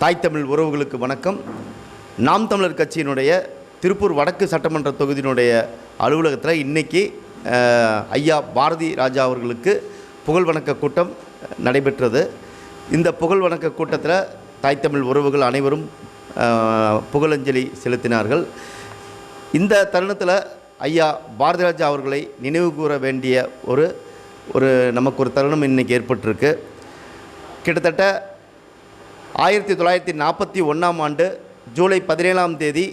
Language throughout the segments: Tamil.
தாய் தமிழ் உறவுகளுக்கு வணக்கம். நாம் தமிழர் கட்சியினுடைய திருப்பூர் வடக்கு சட்டமன்ற தொகுதியினுடைய அலுவலகத்தில் இன்றைக்கி ஐயா பாரதி ராஜா அவர்களுக்கு புகழ் வணக்க கூட்டம் நடைபெற்றது. இந்த புகழ் வணக்க கூட்டத்தில் தாய் தமிழ் உறவுகள் அனைவரும் புகழஞ்சலி செலுத்தினார்கள். இந்த தருணத்தில் ஐயா பாரதி ராஜா அவர்களை நினைவு கூற வேண்டிய ஒரு நமக்கு ஒரு தருணம் இன்றைக்கி ஏற்பட்டிருக்கு. கிட்டத்தட்ட 1941ஆம் ஆண்டு ஜூலை 17ஆம் தேதி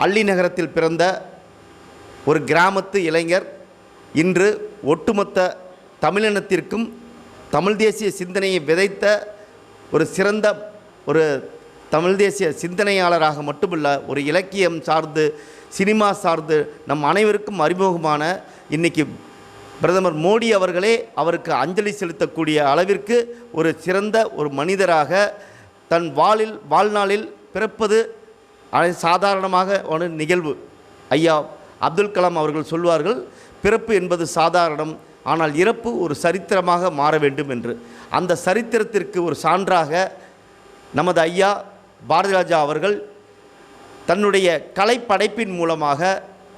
அள்ளி நகரத்தில் பிறந்த ஒரு கிராமத்து இளைஞர் இன்று ஒட்டுமொத்த தமிழினத்திற்கும் தமிழ் தேசிய சிந்தனையை விதைத்த ஒரு சிறந்த ஒரு தமிழ் தேசிய சிந்தனையாளராக மட்டுமல்ல, ஒரு இலக்கியம் சார்ந்து சினிமா சார்ந்து நம் அனைவருக்கும் அறிமுகமான இன்றைக்கி பிரதமர் மோடி அவர்களே அவருக்கு அஞ்சலி செலுத்தக்கூடிய அளவிற்கு ஒரு சிறந்த ஒரு மனிதராக தன் வாழ்நாளில் பிறப்பது சாதாரணமாக ஒரு நிகழ்வு. ஐயா அப்துல் கலாம் அவர்கள் சொல்வார்கள், பிறப்பு என்பது சாதாரணம், ஆனால் இறப்பு ஒரு சரித்திரமாக மாற வேண்டும் என்று. அந்த சரித்திரத்திற்கு ஒரு சான்றாக நமது ஐயா பாரதி ராஜா அவர்கள் தன்னுடைய கலைப்படைப்பின் மூலமாக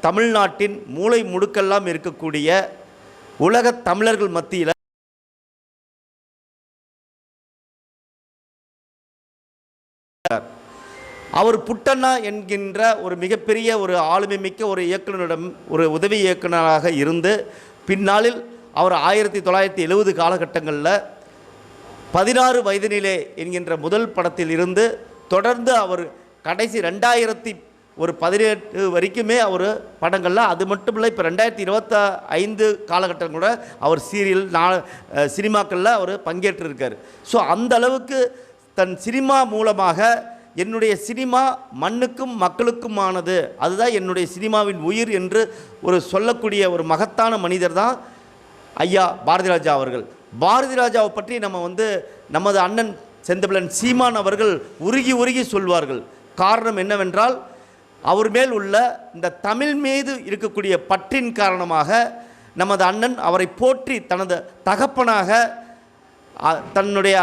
தமிழ்நாட்டின் மூலை முடுக்கெல்லாம் இருக்கக்கூடிய உலகத் தமிழர்கள் மத்தியில் அவர் புட்டண்ணா என்கின்ற ஒரு மிகப்பெரிய ஒரு ஆளுமை மிக்க ஒரு இயக்குனரிடம் ஒரு உதவி இயக்குனராக இருந்து பின்னாளில் அவர் 1970 காலகட்டங்களில் 16 வயதினிலே என்கின்ற முதல் படத்தில் இருந்து தொடர்ந்து அவர் கடைசி 2018 வரைக்குமே அவர் படங்களில், அது மட்டும் இல்லை இப்போ 2025 காலகட்டம் கூட அவர் சினிமாக்களில் அவர் பங்கேற்றிருக்கார். ஸோ அந்த அளவுக்கு தன் சினிமா மூலமாக என்னுடைய சினிமா மண்ணுக்கும் மக்களுக்குமானது, அதுதான் என்னுடைய சினிமாவின் உயிர் என்று ஒரு சொல்லக்கூடிய ஒரு மகத்தான மனிதர் தான் ஐயா பாரதி ராஜா அவர்கள். பாரதி ராஜாவை பற்றி நமது அண்ணன் செந்தமிழன் சீமான் அவர்கள் உருகி சொல்வார்கள். காரணம் என்னவென்றால், அவர் மேல் உள்ள இந்த தமிழ் மீது இருக்கக்கூடிய பற்றின் காரணமாக நமது அண்ணன் அவரை போற்றி தனது தகப்பனாக தன்னுடைய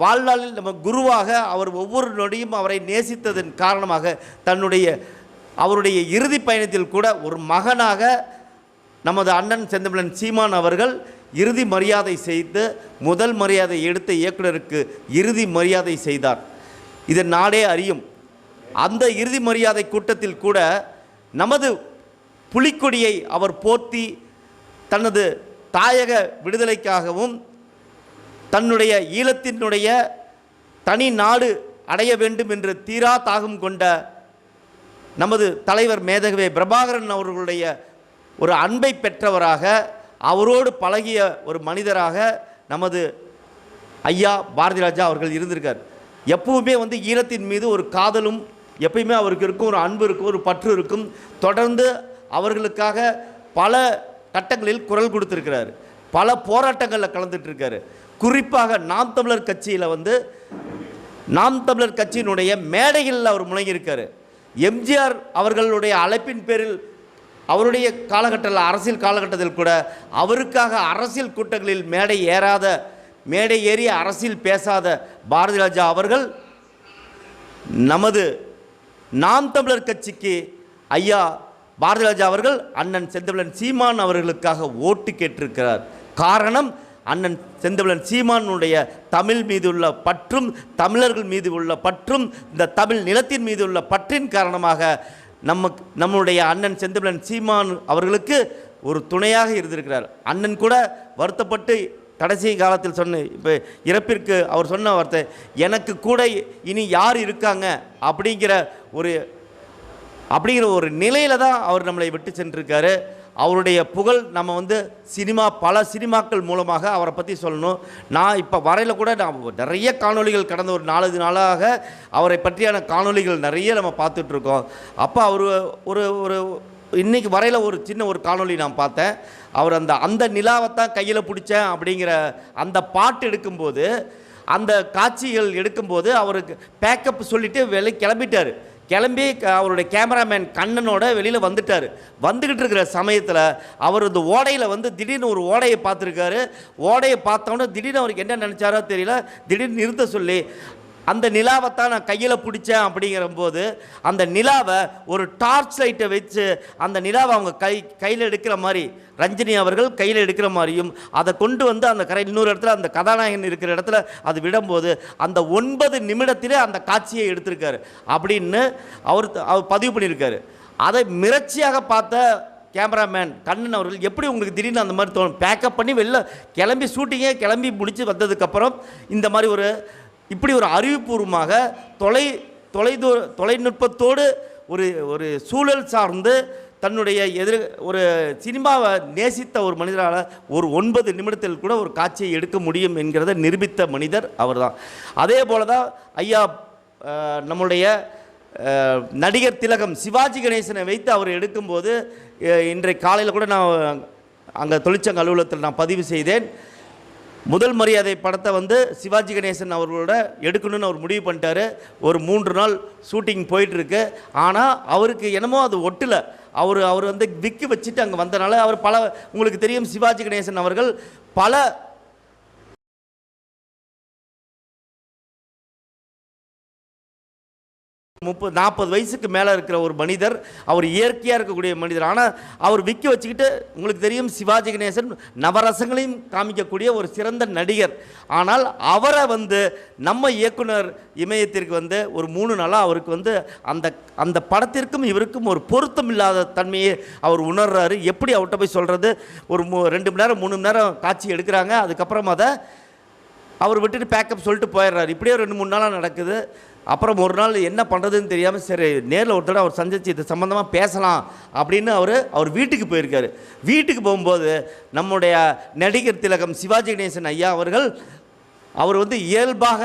வாழ்நாளில் நம்ம குருவாக அவர் ஒவ்வொரு நொடியும் அவரை நேசித்ததன் காரணமாக அவருடைய இறுதி பயணத்தில் கூட ஒரு மகனாக நமது அண்ணன் செந்தமிழன் சீமான் அவர்கள் இறுதி மரியாதை செய்து முதல் மரியாதை எடுத்த இயக்குனருக்கு இறுதி மரியாதை செய்தார். இதை நாடே அறியும். அந்த இறுதி மரியாதை கூட்டத்தில் கூட நமது புலிக்கொடியை அவர் போற்றி தனது தாயக விடுதலைக்காகவும் தன்னுடைய ஈழத்தினுடைய தனி நாடு அடைய வேண்டும் என்று தீரா தாகம் கொண்ட நமது தலைவர் மேதகவே பிரபாகரன் அவர்களுடைய ஒரு அன்பை பெற்றவராக, அவரோடு பழகிய ஒரு மனிதராக நமது ஐயா பாரதி ராஜா அவர்கள் இருந்திருக்கார். எப்பவுமே ஈழத்தின் மீது ஒரு காதலும் எப்பயுமே அவருக்கு இருக்கும், ஒரு அன்பு இருக்கும், ஒரு பற்று இருக்கும். தொடர்ந்து அவர்களுக்காக பல கட்டங்களில் குரல் கொடுத்துருக்கிறார், பல போராட்டங்களில் கலந்துட்டுருக்காரு. குறிப்பாக நாம் தமிழர் கட்சியில் நாம் தமிழர் கட்சியினுடைய மேடைகளில் அவர் முழங்கியிருக்கார். எம்ஜிஆர் அவர்களுடைய அழைப்பின் பேரில் அவருடைய காலகட்டத்தில் அரசியல் காலகட்டத்தில் கூட அவருக்காக அரசியல் கூட்டங்களில் மேடை ஏறி அரசியல் பேசாத பாரதி ராஜா அவர்கள் நமது நாம் தமிழர் கட்சிக்கு ஐயா பாரதி ராஜா அவர்கள் அண்ணன் செந்தமிழன் சீமான் அவர்களுக்காக ஓட்டு கேட்டிருக்கிறார். காரணம், அண்ணன் செந்தமிழன் சீமானுடைய தமிழ் மீது உள்ள பற்றும் தமிழர்கள் மீது உள்ள பற்றும் இந்த தமிழ் நிலத்தின் மீது உள்ள பற்றின் காரணமாக நம்முடைய அண்ணன் செந்தமிழன் சீமான் அவர்களுக்கு ஒரு துணையாக இருந்திருக்கிறார். அண்ணன் கூட வருத்தப்பட்டு கடைசி காலத்தில் இப்போ இறப்பிற்கு அவர் சொன்ன வார்த்தை, எனக்கு கூட இனி யார் இருக்காங்க அப்படிங்கிற ஒரு நிலையில் தான் அவர் நம்மளை விட்டு சென்றிருக்காரு. அவருடைய புகழ் நம்ம பல சினிமாக்கள் மூலமாக அவரை பற்றி சொல்லணும். நான் இப்போ வரையில் கூட நான் நிறைய காணொலிகள் கடந்த ஒரு 4 நாளாக அவரை பற்றியான காணொலிகள் நிறைய நம்ம பார்த்துட்ருக்கோம். அப்போ அவர் ஒரு இன்றைக்கி வரையில் ஒரு சின்ன ஒரு காணொலி நான் பார்த்தேன். அவர் அந்த நிலாவைத்தான் கையில் பிடிச்சேன் அப்படிங்கிற அந்த பாட்டு எடுக்கும்போது, அந்த காட்சிகள் எடுக்கும்போது அவருக்கு பேக்கப் சொல்லிவிட்டு கிளம்பிட்டார். கிளம்பி அவருடைய கேமராமேன் கண்ணனோட வெளியில் வந்துக்கிட்டு இருக்கிற சமயத்தில் அவர் இந்த ஓடையில் திடீர்னு ஒரு ஓடையை பார்த்துருக்காரு. ஓடையை பார்த்தோன்னே திடீர்னு அவருக்கு என்ன நினச்சாரோ தெரியல, திடீர்னு நிறுத்த சொல்லி அந்த நிலாவைத்தான் நான் கையில் பிடிச்சேன் அப்படிங்கிறபோது அந்த நிலாவை ஒரு டார்ச் லைட்டை வச்சு அந்த நிலாவை அவங்க கையில் எடுக்கிற மாதிரி ரஞ்சினி அவர்கள் கையில் எடுக்கிற மாதிரியும் அதை கொண்டு வந்து அந்த இன்னொரு இடத்துல அந்த கதாநாயகன் இருக்கிற இடத்துல அது விடும்போது அந்த 9 நிமிடத்திலே அந்த காட்சியை எடுத்திருக்காரு அப்படின்னு அவர் பதிவு பண்ணியிருக்காரு. அதை மிரட்சியாக பார்த்த கேமராமேன் கண்ணன் அவர்கள் எப்படி உங்களுக்கு திடீர்னு அந்த மாதிரி தோணும்? பேக்கப் பண்ணி வெளில கிளம்பி ஷூட்டிங்கே கிளம்பி முடித்து வந்ததுக்கப்புறம் இந்த மாதிரி இப்படி ஒரு அறிவுபூர்வமாக தொலைநுட்பத்தோடு ஒரு சூழல் சார்ந்து தன்னுடைய ஒரு சினிமாவை நேசித்த ஒரு மனிதரால் ஒரு 9 நிமிடத்தில் கூட ஒரு காட்சியை எடுக்க முடியும் என்கிறத நிரூபித்த மனிதர் அவர் தான். அதே போல தான் ஐயா நம்முடைய நடிகர் திலகம் சிவாஜி கணேசனை வைத்து அவர் எடுக்கும்போது இன்றைக்கு காலையில் கூட நான் அங்கே தொழிற்சங்க அலுவலகத்தில் நான் பதிவு செய்தேன். முதல் மரியாதை படத்தை சிவாஜி கணேசன் அவர்களோட எடுக்கணும்னு அவர் முடிவு பண்ணிட்டாரு. ஒரு 3 நாள் ஷூட்டிங் போயிட்டுருக்கு. ஆனால் அவருக்கு என்னமோ அது ஒட்டலை. அவர் விக்கு வச்சுட்டு அங்கே வந்தனால அவர் உங்களுக்கு தெரியும் சிவாஜி கணேசன் அவர்கள் பல 30-40 வயசுக்கு மேலே இருக்கிற ஒரு மனிதர், அவர் இயற்கையாக இருக்கக்கூடிய மனிதர். ஆனால் அவர் விக்கி வச்சுக்கிட்டு உங்களுக்கு தெரியும் சிவாஜி கணேசன் நவரசங்களையும் காமிக்கக்கூடிய ஒரு சிறந்த நடிகர். ஆனால் அவரை நம்ம இயக்குனர் இமயத்திற்கு ஒரு 3 நாளாக அவருக்கு அந்த படத்திற்கும் இவருக்கும் ஒரு பொருத்தம் இல்லாத தன்மையை அவர் உணர்றாரு. எப்படி அவர்கிட்ட போய் சொல்கிறது? ஒரு 2 மணி நேரம் 3 மணி நேரம் காட்சி எடுக்கிறாங்க. அதுக்கப்புறம் அதை அவர் விட்டுட்டு பேக்கப் சொல்லிட்டு போயிடுறாரு. இப்படியே 2-3 நாளாக நடக்குது. அப்புறம் ஒரு நாள் என்ன பண்ணுறதுன்னு தெரியாமல் சரி நேரில் ஒருத்தர் அவர் சந்திச்சு இது சம்மந்தமாக பேசலாம் அப்படின்னு அவர் வீட்டுக்கு போயிருக்காரு. வீட்டுக்கு போகும்போது நம்முடைய நடிகர் திலகம் சிவாஜி கணேசன் ஐயா அவர் இயல்பாக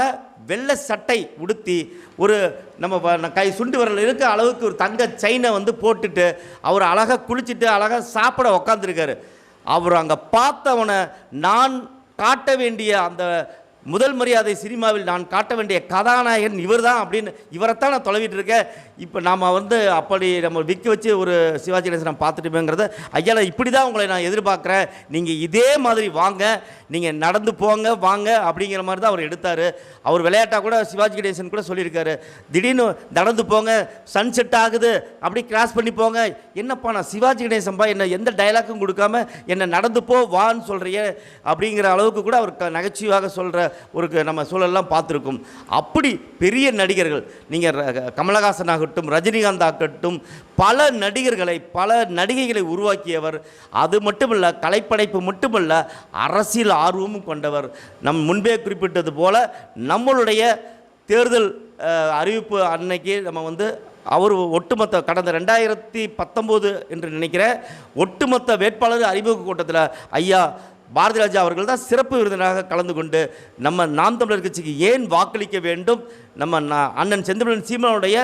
வெள்ளை சட்டை உடுத்தி ஒரு நம்ம கை சுண்டு விரல் இருக்க அளவுக்கு ஒரு தங்க செயினை போட்டுட்டு அவர் அழகாக குளிச்சுட்டு அழகாக சாப்பிட உக்காந்துருக்காரு. அவர் அங்கே பார்த்தவனை நான் காட்ட வேண்டிய அந்த முதல் மரியாதை சினிமாவில் நான் காட்ட வேண்டிய கதாநாயகன் இவர் தான் அப்படின்னு இவரைத்தான் நான் தொலைவிட்டு இருக்கேன். இப்போ நாம் அப்படி நம்ம விற்க வச்சு ஒரு சிவாஜி கணேசன் நான் பார்த்துட்டுமேங்கிறத ஐயா இப்படி தான் உங்களை நான் எதிர்பார்க்குறேன், நீங்கள் இதே மாதிரி வாங்க, நீங்கள் நடந்து போங்க வாங்க அப்படிங்கிற மாதிரி தான் அவர் எடுத்தார். அவர் விளையாட்டாக கூட சிவாஜி கணேசன் கூட சொல்லியிருக்காரு, திடீர்னு நடந்து போங்க சன்செட் ஆகுது அப்படி கிராஸ் பண்ணி போங்க, என்னப்பா நான் சிவாஜி கணேசன்பா என்ன எந்த டைலாக்கும் கொடுக்காம என்ன நடந்து போ வான்னு சொல்கிறிய அப்படிங்கிற அளவுக்கு கூட அவர் நகைச்சுவையாக சொல்கிற நம்ம சூழல்லாம் பார்த்துருக்கும். அப்படி பெரிய நடிகர்கள் நீங்கள் கமலஹாசன் ஆகட்டும் ரஜினிகாந்த் ஆகட்டும் பல நடிகர்களை பல நடிகைகளை உருவாக்கியவர். அது மட்டுமல்ல கலைப்படைப்பு மட்டுமல்ல அரசியல் ஆர்வமும் கொண்டவர். முன்பே குறிப்பிட்டது போல நம்மளுடைய தேர்தல் அறிவிப்பு அன்னைக்கு நம்ம அவர் ஒட்டுமொத்த கடந்த 2019 என்று நினைக்கிறேன் ஒட்டுமொத்த வேட்பாளர் அறிமுக கூட்டத்தில் ஐயா பாரதி ராஜா அவர்கள் தான் சிறப்பு விருந்தினராக கலந்து கொண்டு நம்ம நாம் தமிழர் கட்சிக்கு ஏன் வாக்களிக்க வேண்டும், நம்ம அண்ணன் செந்தில் சீமானுடைய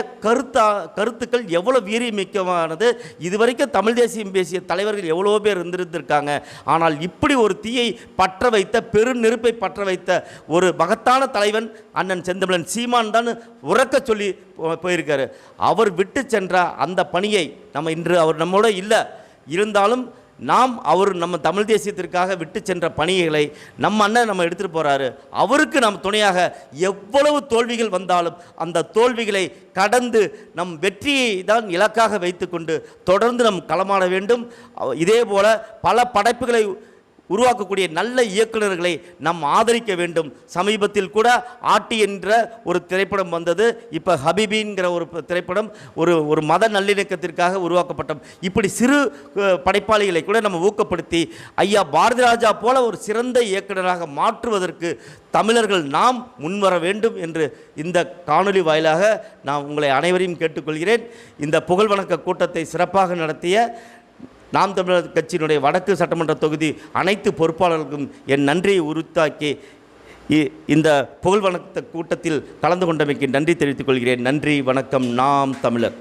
கருத்துக்கள் எவ்வளோ வீரியமிக்கமானது, இதுவரைக்கும் தமிழ் தேசியம் பேசிய தலைவர்கள் எவ்வளோ பேர் இருந்திருக்காங்க, ஆனால் இப்படி ஒரு தீயை பற்ற வைத்த பெருநெருப்பை பற்ற வைத்த ஒரு மகத்தான தலைவன் அண்ணன் செந்தில் சீமான் தான் உறக்க சொல்லி போயிருக்காரு. அவர் விட்டு சென்ற அந்த பணியை இன்று அவர் நம்மோட இல்லை இருந்தாலும் நம்ம தமிழ் தேசியத்திற்காக விட்டு சென்ற பணிகளை நம்ம அண்ணன் நம்ம எடுத்துகிட்டு போகிறாரு. அவருக்கு நாம் துணையாக எவ்வளவு தோல்விகள் வந்தாலும் அந்த தோல்விகளை கடந்து நம் வெற்றியை தான் இலக்காக வைத்துக்கொண்டு தொடர்ந்து நம் களமாட வேண்டும். இதே போல பல படைப்புகளை உருவாக்கக்கூடிய நல்ல இயக்குநர்களை நாம் ஆதரிக்க வேண்டும். சமீபத்தில் கூட ஆட்டி என்ற ஒரு திரைப்படம் வந்தது. இப்போ ஹபீபிங்கிற ஒரு திரைப்படம் ஒரு மத நல்லிணக்கத்திற்காக உருவாக்கப்பட்டோம். இப்படி சிறு படைப்பாளிகளை கூட நம்ம ஊக்கப்படுத்தி ஐயா பாரதி ராஜா போல ஒரு சிறந்த இயக்குநராக மாற்றுவதற்கு தமிழர்கள் நாம் முன்வர வேண்டும் என்று இந்த காணொளி வாயிலாக நான் உங்களை அனைவரையும் கேட்டுக்கொள்கிறேன். இந்த புகழ் வணக்க கூட்டத்தை சிறப்பாக நடத்திய நாம் தமிழர் கட்சியினுடைய வடக்கு சட்டமன்ற தொகுதி அனைத்து பொறுப்பாளர்களுக்கும் என் நன்றியை உறுத்தாக்கி இந்த புகழ் வணக்க கூட்டத்தில் கலந்து கொண்டமைக்கு நன்றி தெரிவித்துக் கொள்கிறேன். நன்றி, வணக்கம். நாம் தமிழர்.